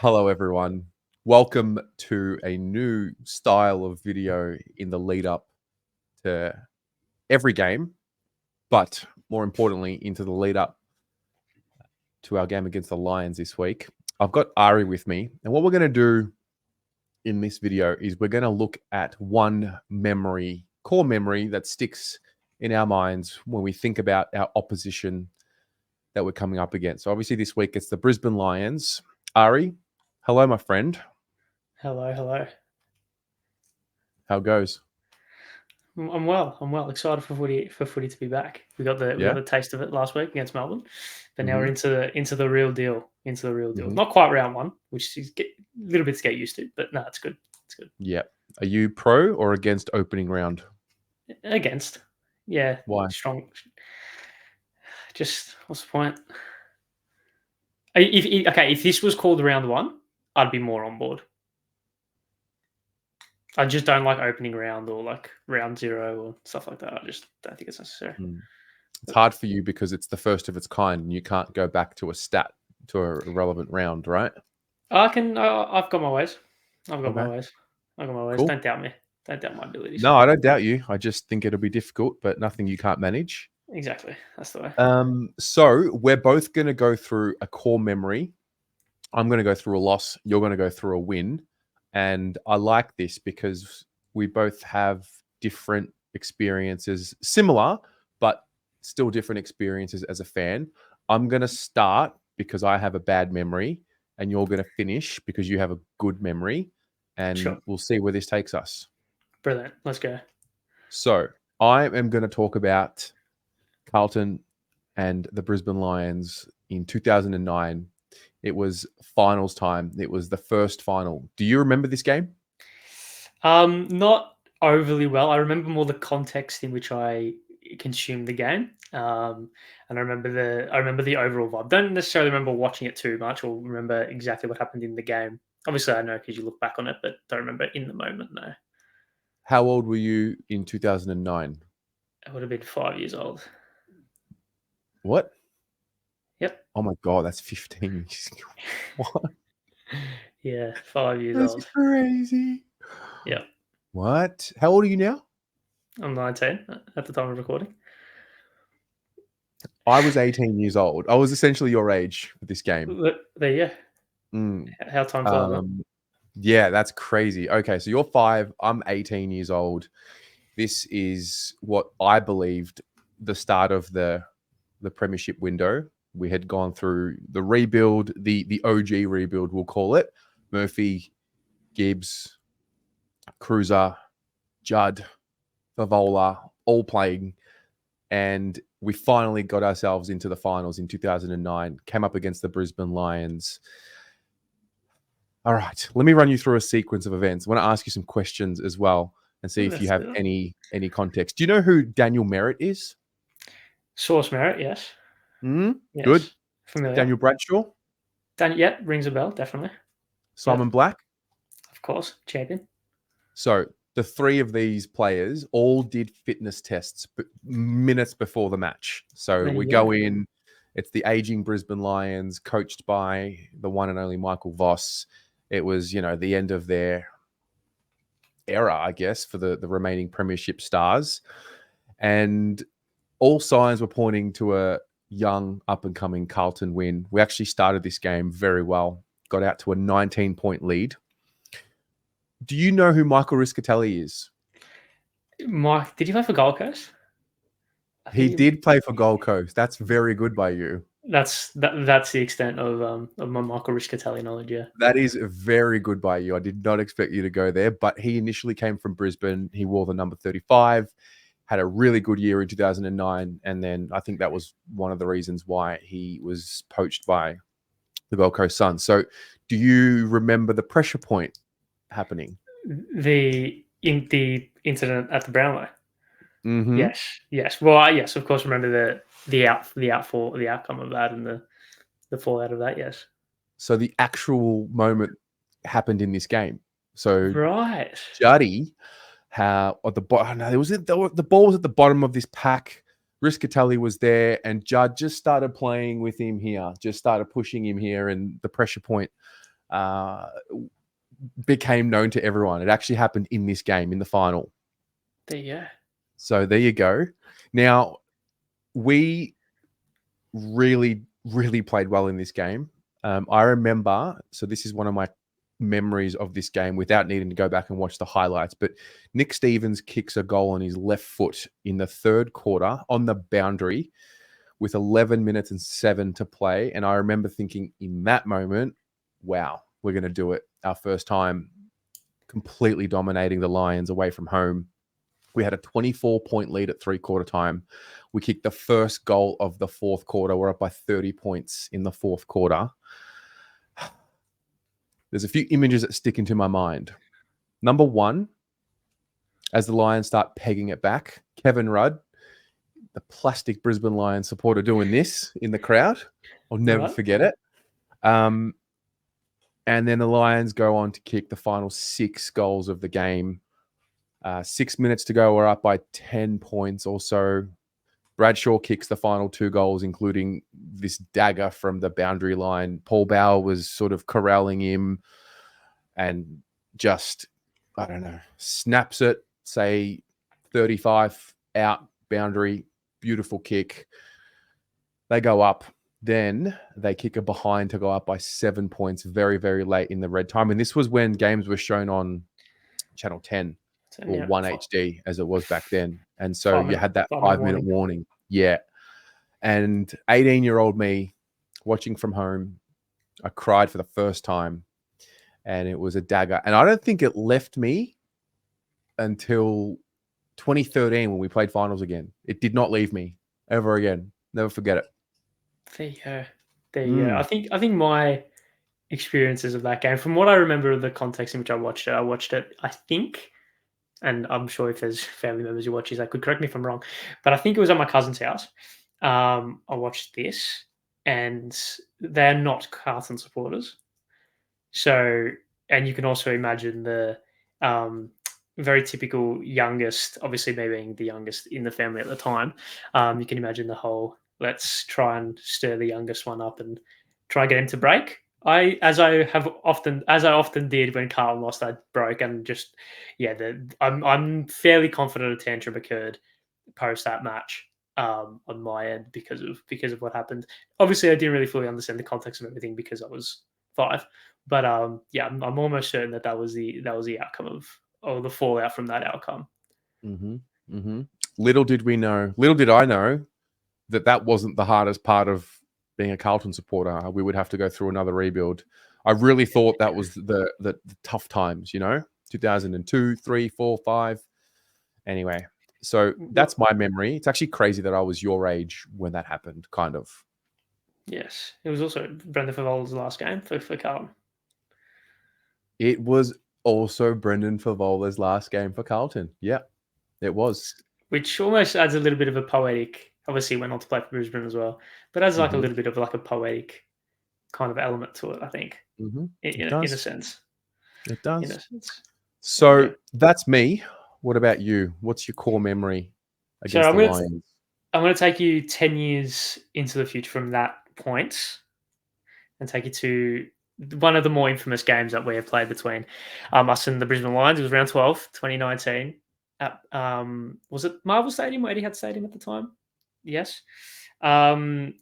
Hello, everyone. Welcome to a new style of video in the lead up to every game, but more importantly, into the lead up to our game against the Lions this week. I've got Ari with me, and what we're going to do in this video is we're going to look at one memory, core memory that sticks in our minds when we think about our opposition that we're coming up against. So obviously this week it's the Brisbane Lions. Ari, hello, my friend. Hello. How goes? I'm well. Excited for footy to be back. We got the taste of it last week against Melbourne, but now we're into the real deal. Not quite round one, which is a little bit to get used to, but no, it's good. It's good. Yeah. Are you pro or against opening round? Against. Yeah. Why? Strong. Just what's the point? If this was called round one, I'd be more on board. I just don't like opening round or like round zero or stuff like that. I just don't think it's necessary. It's hard for you because it's the first of its kind and you can't go back to a relevant round, right? I've got my ways. My ways. Cool. Don't doubt me. Don't doubt my abilities. No, I don't doubt you. I just think it'll be difficult, but nothing you can't manage. Exactly. That's the way. So we're both going to go through a core memory. I'm going to go through a loss. You're going to go through a win. And I like this because we both have different experiences, similar, but still different experiences as a fan. I'm going to start because I have a bad memory, and you're going to finish because you have a good memory. And We'll see where this takes us. Brilliant. Let's go. So I am going to talk about Carlton and the Brisbane Lions in 2009. It was finals time. It was the first final. Do you remember this game? Not overly well. I remember more the context in which I consumed the game. And I remember the overall vibe. Don't necessarily remember watching it too much or remember exactly what happened in the game. Obviously, I know because you look back on it, but don't remember in the moment, no. How old were you in 2009? I would have been 5 years old. What? Yep. Oh my God, that's 15. What? Yeah, 5 years old. That's crazy. Yeah. What? How old are you now? I'm 19 at the time of recording. I was 18 years old. I was essentially your age for this game. There you go. How time flies. Yeah, that's crazy. Okay, so you're 5. I'm 18 years old. This is what I believed the start of the premiership window. We had gone through the rebuild, the OG rebuild, we'll call it. Murphy, Gibbs, Cruiser, Judd, Favola, all playing. And we finally got ourselves into the finals in 2009, came up against the Brisbane Lions. All right, let me run you through a sequence of events. I want to ask you some questions as well and see if you have any context. Do you know who Daniel Merritt is? Source Merritt, yes. Yes. Good. Familiar. Daniel Bradshaw? Yeah, rings a bell, definitely. Simon Black? Of course, champion. So the 3 of these players all did fitness tests minutes before the match. So we go in, it's the aging Brisbane Lions coached by the one and only Michael Voss. It was, the end of their era, I guess, for the remaining premiership stars. And all signs were pointing to a young, up-and-coming Carlton win. We actually started this game very well, got out to a 19-point lead. Do you know who Michael Riscatelli is? Mike, did you play for Gold Coast? He did play for Gold Coast. That's very good by you. That's the extent of my Michael Riscatelli knowledge, yeah. That is very good by you. I did not expect you to go there, but he initially came from Brisbane. He wore the number 35, had a really good year in 2009, and then I think that was one of the reasons why he was poached by the Gold Coast Suns. So do you remember the pressure point happening? The incident at the Brownlow? Mm-hmm. Yes. Well, yes, of course, remember the outcome of that and the fallout of that, yes. So the actual moment happened in this game. So right, Juddy, the ball was at the bottom of this pack. Riscatelli was there, and Judd just started playing with him here, just started pushing him here, and the pressure point uh, became known to everyone. It actually happened in this game, in the final. There you go. So there you go. Now, we really, really played well in this game. I remember, so this is one of my memories of this game without needing to go back and watch the highlights, but Nick Stevens kicks a goal on his left foot in the third quarter on the boundary with 11 minutes and 7 to play. And I remember thinking in that moment, wow, we're going to do it. Our first time completely dominating the Lions away from home. We had a 24-point lead at three-quarter time. We kicked the first goal of the fourth quarter. We're up by 30 points in the fourth quarter. There's a few images that stick into my mind. Number one, as the Lions start pegging it back, Kevin Rudd, the plastic Brisbane Lions supporter, doing this in the crowd. I'll never forget it. And then the Lions go on to kick the final 6 goals of the game. 6 minutes to go, we're up by 10 points or so. Bradshaw kicks the final 2 goals, including this dagger from the boundary line. Paul Bauer was sort of corralling him and just, I don't know, snaps it, say 35 out, boundary, beautiful kick. They go up. Then they kick a behind to go up by 7 points very, very late in the red time. And this was when games were shown on Channel 10 or 1HD as it was back then. And so you had that 5-minute warning. Yeah. And 18-year-old me watching from home, I cried for the first time. And it was a dagger. And I don't think it left me until 2013 when we played finals again. It did not leave me ever again. Never forget it. There you go. There you go. I think my experiences of that game, from what I remember of the context in which I watched it, I think, and I'm sure if there's family members who watch this, they could correct me if I'm wrong, but I think it was at my cousin's house. I watched this, and they're not Carlton supporters. So, and you can also imagine the very typical youngest, obviously me being the youngest in the family at the time. You can imagine the whole let's try and stir the youngest one up and try and get him to break. As I often did when Carlton lost, I broke and just I'm fairly confident a tantrum occurred post that match on my end because of what happened. Obviously, I didn't really fully understand the context of everything because I was 5, but I'm almost certain that was the outcome of or the fallout from that outcome. Mm-hmm. Mm-hmm. Little did I know that wasn't the hardest part of being a Carlton supporter. We would have to go through another rebuild. I really thought that was the tough times, 2002, 3, 4, 5. Anyway, so that's my memory. It's actually crazy that I was your age when that happened, kind of. Yes. It was also Brendan Favola's last game for Carlton. It was also Brendan Favola's last game for Carlton. Yeah, it was. Which almost adds a little bit of a poetic, obviously went on to play for Brisbane as well, but adds like a little bit of like a poetic kind of element to it, I think, in a sense. It does. In a sense. So that's me. What about you? What's your core memory against the Lions? I'm going to take you 10 years into the future from that point and take you to one of the more infamous games that we have played between us and the Brisbane Lions. It was round 12, 2019. At, was it Marvel Stadium or Etihad Stadium at the time? Yes. Carl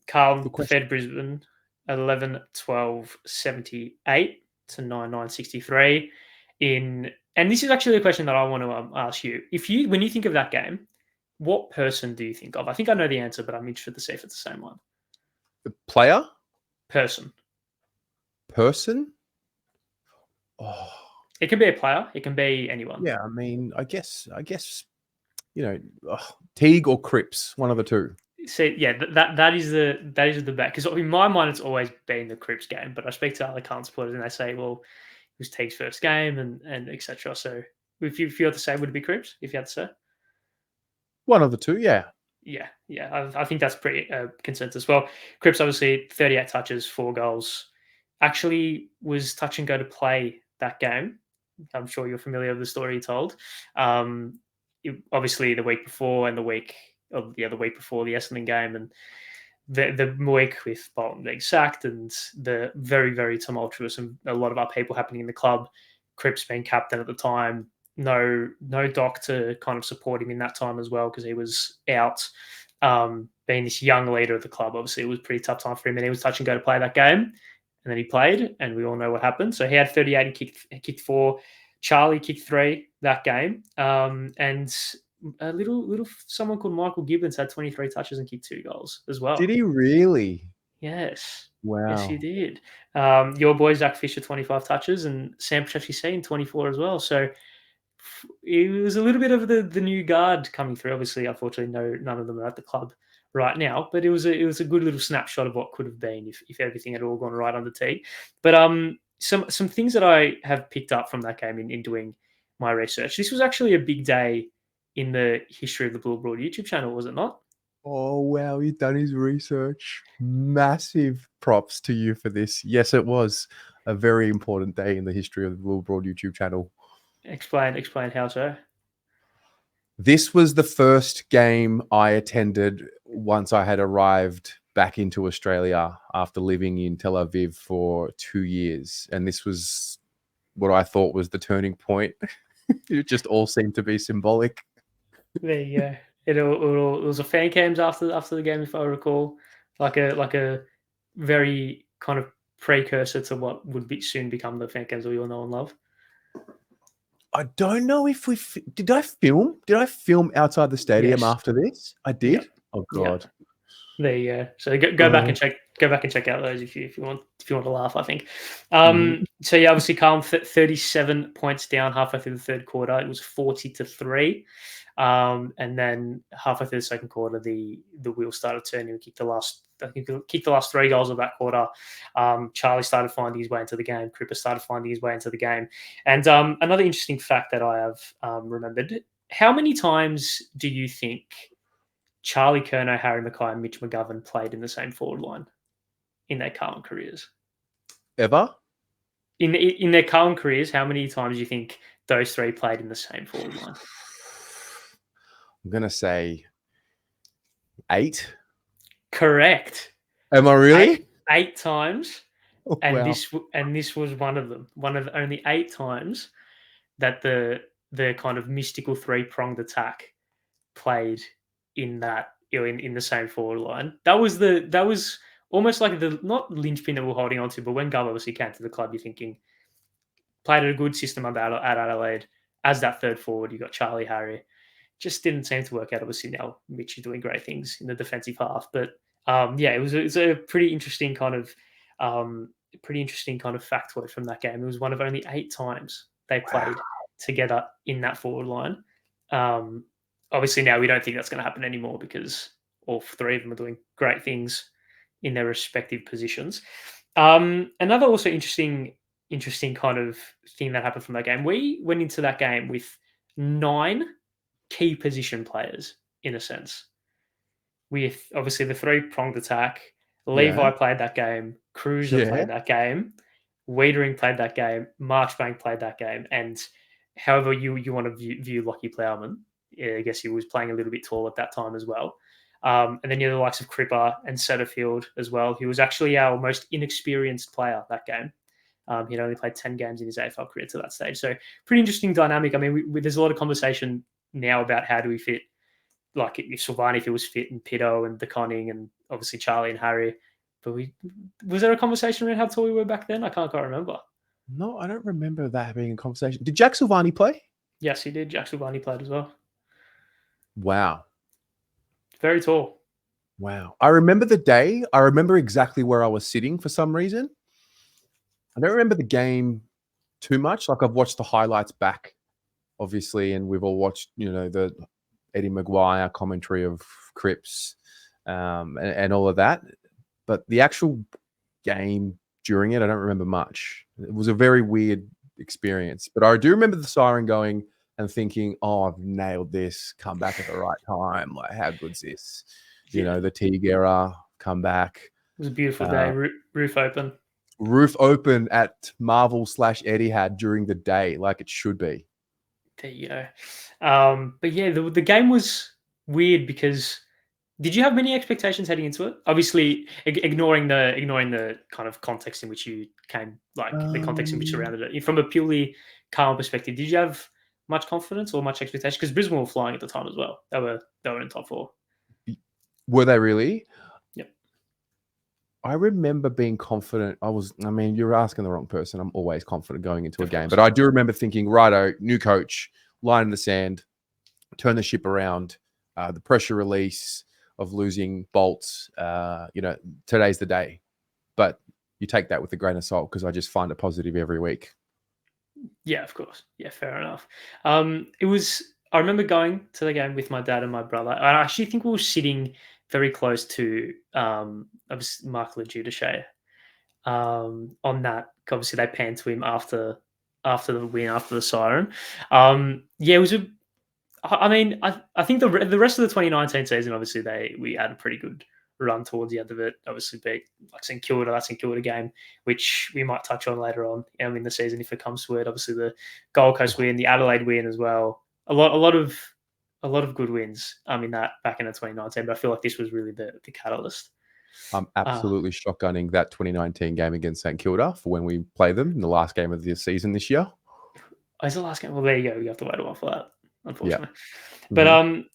fed Brisbane 11-12-78 to 9-9-63 and this is actually a question that I want to ask you. When you think of that game, what person do you think of? I think I know the answer, but I'm interested to see if it's the same one. The player? Person? Oh. It can be a player. It can be anyone. Yeah, I mean, I guess, Teague or Cripps, one of the two. So yeah, that is the bet. Because in my mind, it's always been the Cripps game. But I speak to other Carlton supporters, and they say, "Well, it was Teague's first game, and etc." So, if you had to say, would it be Cripps? If you had to say, one of the two, yeah. Yeah. I think that's pretty consensus. Well, Cripps obviously 38 touches, 4 goals. Actually, was touch and go to play that game. I'm sure you're familiar with the story he told. Obviously, the week before and the week before the Essendon game, and the week with Bolton being sacked and the very, very tumultuous and a lot of upheaval happening in the club, Cripps being captain at the time, no Doc to kind of support him in that time as well because he was out. Being this young leader of the club, obviously it was a pretty tough time for him, and he was touch and go to play that game, and then he played, and we all know what happened. So he had 38 and kicked 4. Charlie kicked 3 that game, and a little someone called Michael Gibbons had 23 touches and kicked 2 goals as well. Did he really? Yes. Wow. Yes, he did. Your boy Zach Fisher 25 touches and Sam Pacheco 24 as well. So it was a little bit of the new guard coming through. Obviously, unfortunately, none of them are at the club right now. But it was a good little snapshot of what could have been if everything had all gone right on the tee. But some things that I have picked up from that game in doing my research. This was actually a big day in the history of the Blue Broad YouTube channel, was it not? Oh, wow. He's done his research. Massive props to you for this. Yes, it was a very important day in the history of the Blue Broad YouTube channel. Explain how so. This was the first game I attended once I had arrived back into Australia after living in Tel Aviv for 2 years. And this was what I thought was the turning point. It just all seemed to be symbolic. There you go. It was a fan cams after the game, if I recall, like a very kind of precursor to what would soon become the fan cams we all know and love. I don't know if did I film? Did I film outside the stadium after this? I did. Yep. Oh God. Yep. There you go. So go back and check. Go back and check out those if you want to laugh. I think. So yeah, obviously, Carlton 37 points down halfway through the third quarter. It was 40-3, and then halfway through the second quarter, the wheels started turning. We kicked the last 3 goals of that quarter. Charlie started finding his way into the game. Cripper started finding his way into the game. And another interesting fact that I have remembered: how many times do you think Charlie Curnow, Harry Mackay, and Mitch McGovern played in the same forward line in their Carlton careers? Ever? In their Carlton careers, how many times do you think those 3 played in the same forward line? I'm going to say 8. Correct. Am I really? 8 times. Oh, and wow. this was one of them. One of only 8 times that the kind of mystical 3-pronged attack played in that in the same forward line. That was almost like the not linchpin that we're holding on to, but when Gov obviously came to the club, you're thinking played a good system at Adelaide as that third forward. You got Charlie, Harry. Just didn't seem to work out. Obviously now Mitch is doing great things in the defensive half, but yeah, it was a pretty interesting kind of factoid from that game. It was one of only 8 times they played together in that forward line. Obviously now we don't think that's going to happen anymore because all 3 of them are doing great things in their respective positions. Another also interesting kind of thing that happened from that game. We went into that game with 9 key position players, in a sense, with obviously the 3-pronged attack. Levi played that game, Cruiser played that game, Wiedering played that game, Marchbank played that game, and however you want to view Lockie Plowman, I guess he was playing a little bit tall at that time as well. And then you have the likes of Cripper and Setterfield as well. He was actually our most inexperienced player that game. He'd only played 10 games in his AFL career to that stage. So pretty interesting dynamic. I mean, there's a lot of conversation now about how do we fit, like if Silvani, if he was fit, and Pitto and DeConning and obviously Charlie and Harry. But was there a conversation around how tall we were back then? I can't quite remember. No, I don't remember that being a conversation. Did Jack Silvani play? Yes, he did. Jack Silvani played as well. Wow. Very tall. Wow. I remember the day. I remember exactly where I was sitting for some reason. I don't remember the game too much. Like I've watched the highlights back, obviously, and we've all watched, the Eddie Maguire commentary of Cripps and all of that. But the actual game during it, I don't remember much. It was a very weird experience. But I do remember the siren going and thinking, oh, I've nailed this. Come back at the right time. Like, how good's this? The Teague era, come back. It was a beautiful day. Roof open. Roof open at Marvel/Etihad during the day, like it should be. There you go. But yeah, the game was weird because Did you have many expectations heading into it? Obviously, ignoring the kind of context in which you came, like the context in which Um, surrounded it. From a purely calm perspective, did you have much confidence or much expectation? Because Brisbane were flying at the time as well. They were in top four. were they really? Yep, I remember being confident. I mean, you're asking the wrong person. I'm always confident going into a of game. course. But I do remember thinking, righto, new coach, line in the sand, turn the ship around, the pressure release of losing bolts. Today's the day. But you take that with a grain of salt because I just find it positive every week. Yeah, of course. Yeah, fair enough. It was. I remember going to the game with my dad and my brother. I actually think we were sitting very close to obviously Mark Lejudice. On that, obviously they panned to him after the win, after the siren. Yeah, it was a. I mean, I think the rest of the 2019 season, obviously we had a pretty good run towards the end of it. Obviously, beat like that St Kilda game, which we might touch on later on in the season if it comes to it. Obviously, the Gold Coast win, the Adelaide win as well. A lot of good wins. In that back in the 2019, but I feel like this was really the catalyst. I'm Uh, absolutely shotgunning that 2019 game against St Kilda for when we play them in the last game of the season this year. it's the last game. Well, there you go. You have to wait a while for that, Yeah. unfortunately. But Mhm.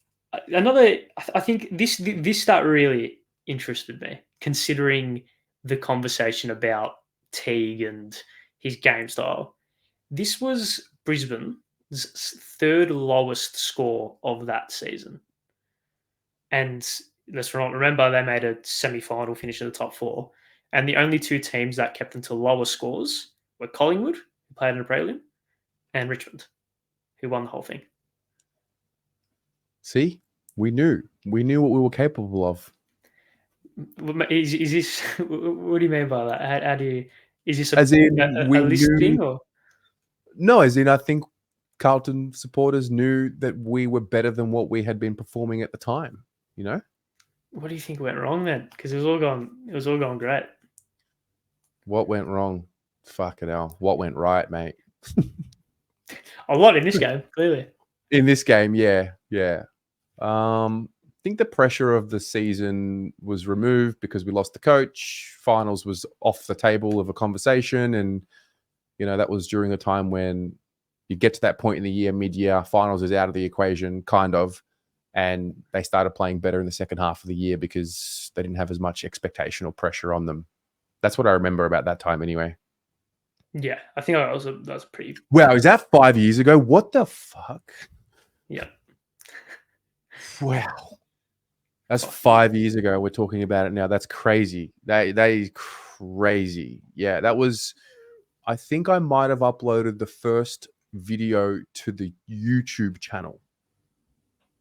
another, I think this stat really interested me, considering the conversation about Teague and his game style. This was Brisbane's third lowest score of that season, and let's not remember they made a semi-final finish in the top four, and the only two teams that kept them to lower scores were Collingwood, who played in a prelim, and Richmond, who won the whole thing. See, we knew what we were capable of. Is this what do you mean by that? How do you is this a, As in, a we list knew. thing or No, as in, I think Carlton supporters knew that we were better than what we had been performing at the time. You know what do you think went wrong then? Because it was all going great. what went wrong? Fucking hell! What went right, mate? A lot in this game, clearly. In this game, yeah, yeah. I think the pressure of the season was removed because we lost the coach. Finals was off the table of a conversation, and that was during a time when you get to that point in the year, mid-year, finals is out of the equation, kind of, and they started playing better in the second half of the year because they didn't have as much expectation or pressure on them. That's what I remember about that time, anyway. Yeah, I think that was pretty. Wow, is that 5 years ago? What the fuck? Yeah, Wow. That's fuck yeah. 5 years ago. We're talking about it now. That's crazy. That is crazy. Yeah, that was. I think I might have uploaded the first video to the YouTube channel.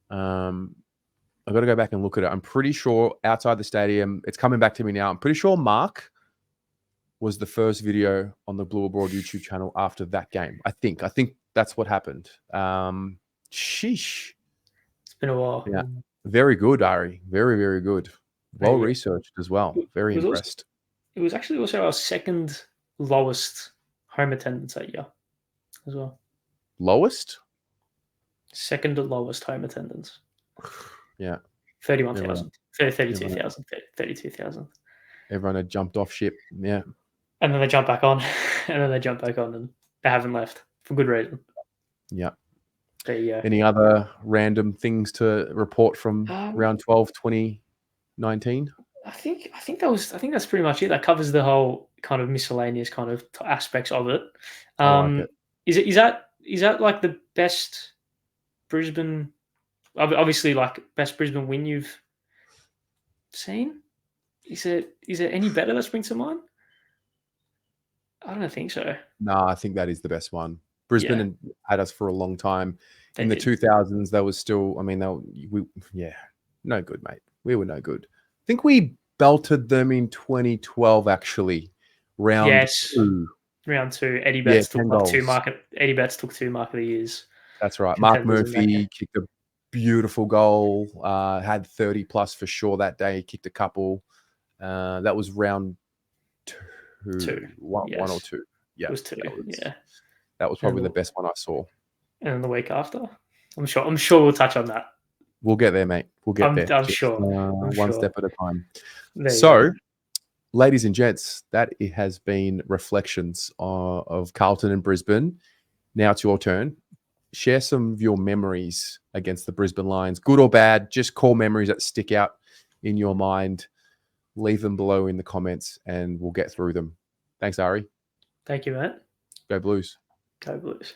I've got to go back and look at it. I'm pretty sure outside the stadium, it's coming back to me now. I'm pretty sure Mark was the first video on the Blue Abroad YouTube channel after that game. I think that's what happened. Sheesh. It's been a while. Yeah. Very good, Ari. Very, very good. There Well you go. researched as well. Very It was also impressed. it was actually also our second lowest home attendance that year as well. Lowest? Second lowest home attendance. Yeah. 31,000. Everyone, 32,000. everyone, 32,000. everyone had jumped off ship. Yeah. And then they jump back on, and then they jump back on, and they haven't left for good reason. Yeah. There you go. Any other random things to report from Um, round 12, 2019? I think that's pretty much it. That covers the whole kind of miscellaneous kind of aspects of it. I like it. Is that like the best Brisbane? Obviously, like best Brisbane win you've seen. Is it any better that springs to mind? I don't think so. No, I think that is the best one. Yeah, Brisbane had us for a long time. they In the did. 2000s, there was still, I mean, yeah, no good, mate. We were no good. I think we belted them in 2012, actually, round Yes, two. round two. Eddie Yeah, Betts took 10 like two goals. market. Eddie Betts took two market of the years That's right. Mark contenders in that game. Murphy kicked a beautiful goal, had 30 plus for sure that day, kicked a couple. That was round two, Two. one or Yes, two. it Yeah, was two. Yeah, that was and probably the best one I saw. and then the week after, I'm sure we'll touch on that We'll get there, mate. We'll get there. I'm Just, sure. I'm one sure. step at a time. There you So, go. ladies and gents, that it has been reflections of Carlton and Brisbane. Now it's your turn. Share some of your memories against the Brisbane Lions, good or bad, just core memories that stick out in your mind. Leave them below in the comments and we'll get through them. Thanks, Ari. Thank you, mate. Go Blues. Go Blues.